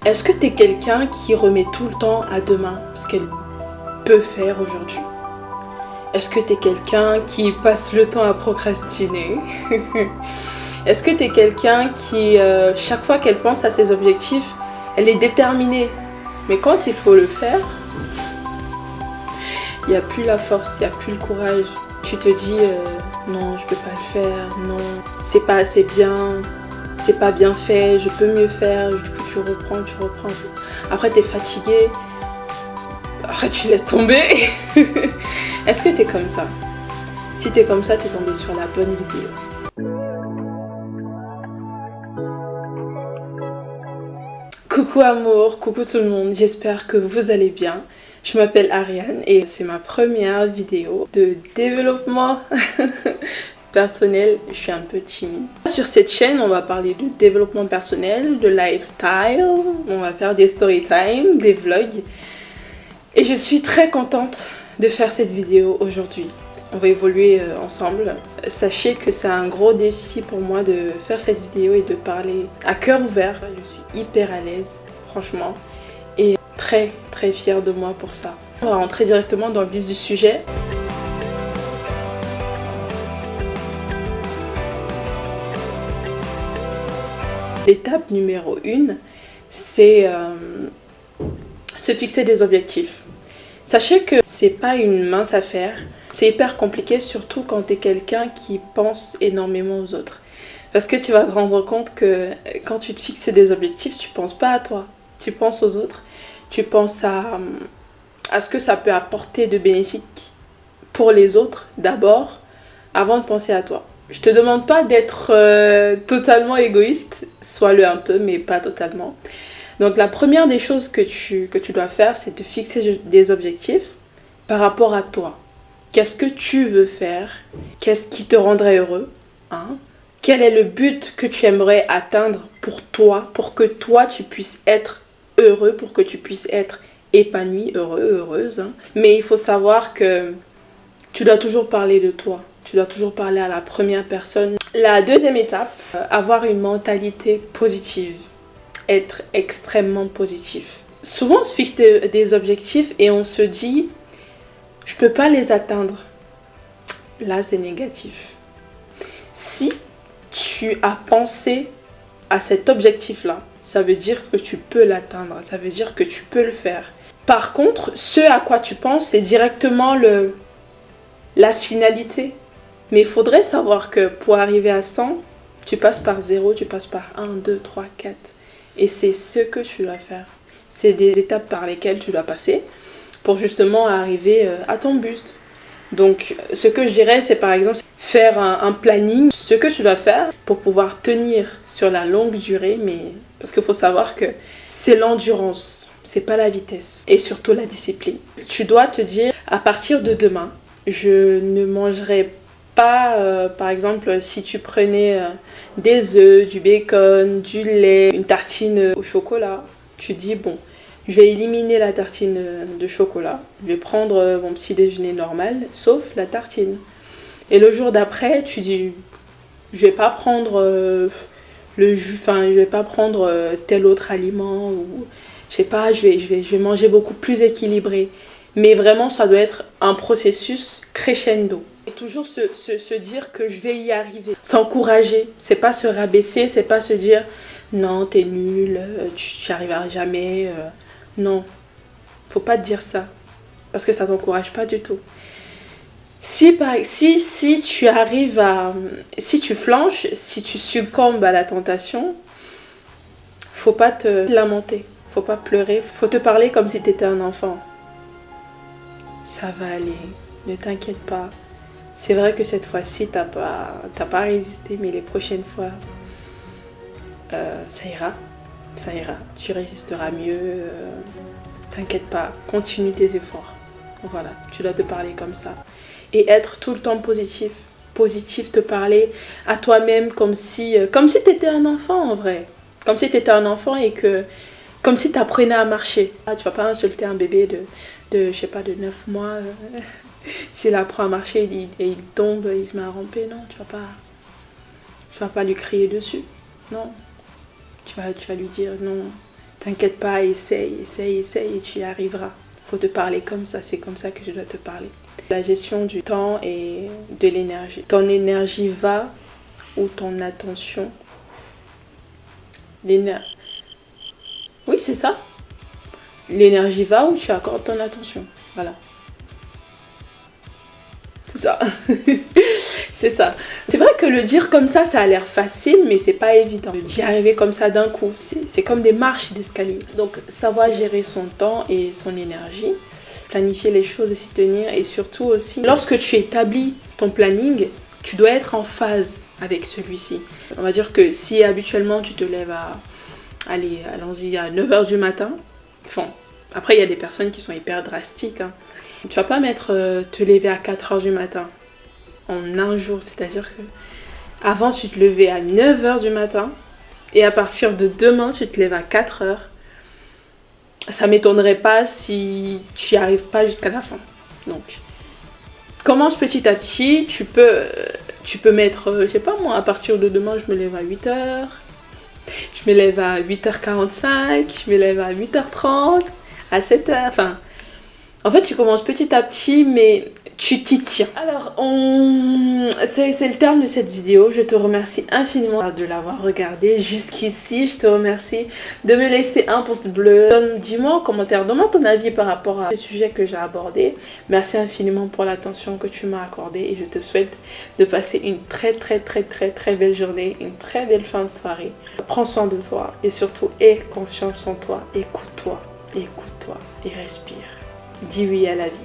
Est-ce que tu es quelqu'un qui remet tout le temps à demain ce qu'elle peut faire aujourd'hui? Est-ce que tu es quelqu'un qui passe le temps à procrastiner? Est-ce que tu es quelqu'un qui, chaque fois qu'elle pense à ses objectifs, elle est déterminée? Mais quand il faut le faire, il n'y a plus la force, il n'y a plus le courage. Tu te dis, non, je peux pas le faire, non, c'est pas assez bien, c'est pas bien fait, je peux mieux faire. Du coup, tu reprends. Après, t'es fatigué. Après, tu laisses tomber. Est-ce que t'es comme ça? Si t'es comme ça, t'es tombé sur la bonne vidéo. Coucou amour, coucou tout le monde, j'espère que vous allez bien. Je m'appelle Ariane et c'est ma première vidéo de développement personnel. Je suis un peu timide. Sur cette chaîne, on va parler de développement personnel, de lifestyle, on va faire des story time, des vlogs. Et je suis très contente de faire cette vidéo aujourd'hui. On va évoluer ensemble. Sachez que c'est un gros défi pour moi de faire cette vidéo et de parler à cœur ouvert. Je suis hyper à l'aise, franchement, et très très fière de moi pour ça. On va rentrer directement dans le vif du sujet. L'étape numéro 1, c'est se fixer des objectifs. Sachez que c'est pas une mince affaire. C'est hyper compliqué, surtout quand tu es quelqu'un qui pense énormément aux autres. Parce que tu vas te rendre compte que quand tu te fixes des objectifs, tu penses pas à toi. Tu penses aux autres. Tu penses à ce que ça peut apporter de bénéfique pour les autres d'abord, avant de penser à toi. Je te demande pas d'être totalement égoïste. Sois-le un peu, mais pas totalement. Donc la première des choses que tu dois faire, c'est de fixer des objectifs par rapport à toi. Qu'est-ce que tu veux faire? Qu'est-ce qui te rendrait heureux? Quel est le but que tu aimerais atteindre pour toi, pour que toi tu puisses être heureux, pour que tu puisses être épanoui, heureux, heureuse. Mais il faut savoir que tu dois toujours parler de toi. Tu dois toujours parler à la première personne. La deuxième étape, avoir une mentalité positive. Être extrêmement positif. Souvent on se fixe des objectifs et on se dit je peux pas les atteindre. Là c'est négatif. Si tu as pensé à cet objectif là, ça veut dire que tu peux l'atteindre, ça veut dire que tu peux le faire. Par contre, ce à quoi tu penses, c'est directement la finalité. Mais il faudrait savoir que pour arriver à 100, tu passes par 0, tu passes par 1, 2, 3, 4. Et c'est ce que tu dois faire. C'est des étapes par lesquelles tu dois passer pour justement arriver à ton but. Donc, ce que je dirais, c'est par exemple faire un planning, ce que tu dois faire pour pouvoir tenir sur la longue durée. Mais parce qu'il faut savoir que c'est l'endurance, c'est pas la vitesse. Et surtout la discipline. Tu dois te dire, à partir de demain, je ne mangerai pas, par exemple, si tu prenais des œufs, du bacon, du lait, une tartine au chocolat, tu dis bon, je vais éliminer la tartine de chocolat, je vais prendre mon petit déjeuner normal, sauf la tartine. Et le jour d'après, tu dis je vais pas prendre le jus, enfin je vais pas prendre tel autre aliment ou je sais pas, je vais manger beaucoup plus équilibré. Mais vraiment, ça doit être un processus crescendo. Et toujours se dire que je vais y arriver. S'encourager. C'est pas se rabaisser, c'est pas se dire non, t'es nul, tu n'y arriveras jamais. Non, faut pas te dire ça. Parce que ça t'encourage pas du tout. Si tu arrives à. Si tu flanches, si tu succombes à la tentation, faut pas te lamenter. Faut pas pleurer. Faut te parler comme si t'étais un enfant. Ça va aller, ne t'inquiète pas. C'est vrai que cette fois-ci, t'as pas résisté, mais les prochaines fois, ça ira. Tu résisteras mieux. T'inquiète pas, continue tes efforts. Voilà, tu dois te parler comme ça. Et être tout le temps positif. Positif, te parler à toi-même comme si t'étais un enfant en vrai. Comme si t'étais un enfant et que... Comme si t'apprenais à marcher. Tu vas pas insulter un bébé de je sais pas, de 9 mois. S'il apprend à marcher et il tombe, il se met à ramper. Non, tu vas pas lui crier dessus. Non. Tu vas lui dire non, T'inquiète pas, essaye et tu y arriveras. Faut te parler comme ça, c'est comme ça que je dois te parler. La gestion du temps et de l'énergie. Ton énergie va où ton attention... Oui, c'est ça. L'énergie va où tu accordes ton attention. Voilà. C'est ça. C'est ça. C'est vrai que le dire comme ça a l'air facile, mais c'est pas évident. D'y arriver comme ça d'un coup, c'est comme des marches d'escalier. Donc, savoir gérer son temps et son énergie, planifier les choses et s'y tenir. Et surtout aussi, lorsque tu établis ton planning, tu dois être en phase avec celui-ci. On va dire que si habituellement tu te lèves allons-y, à 9h du matin, enfin, après il y a des personnes qui sont hyper drastiques, hein. Tu vas pas te lever à 4h du matin en un jour, c'est-à-dire que avant tu te levais à 9h du matin et à partir de demain tu te lèves à 4h. Ça m'étonnerait pas si tu n'y arrives pas jusqu'à la fin. Donc, commence petit à petit, tu peux mettre, je sais pas moi, à partir de demain je me lève à 8h, je me lève à 8h45, je me lève à 8h30, à 7h, enfin... En fait, tu commences petit à petit, mais tu t'y tiens. Alors, c'est le terme de cette vidéo. Je te remercie infiniment de l'avoir regardé jusqu'ici. Je te remercie de me laisser un pouce bleu. Dis-moi en commentaire, donne-moi ton avis par rapport à ce sujet que j'ai abordé. Merci infiniment pour l'attention que tu m'as accordée et je te souhaite de passer une très belle journée, une très belle fin de soirée. Prends soin de toi et surtout aie confiance en toi. Écoute-toi et respire. Dis oui à la vie.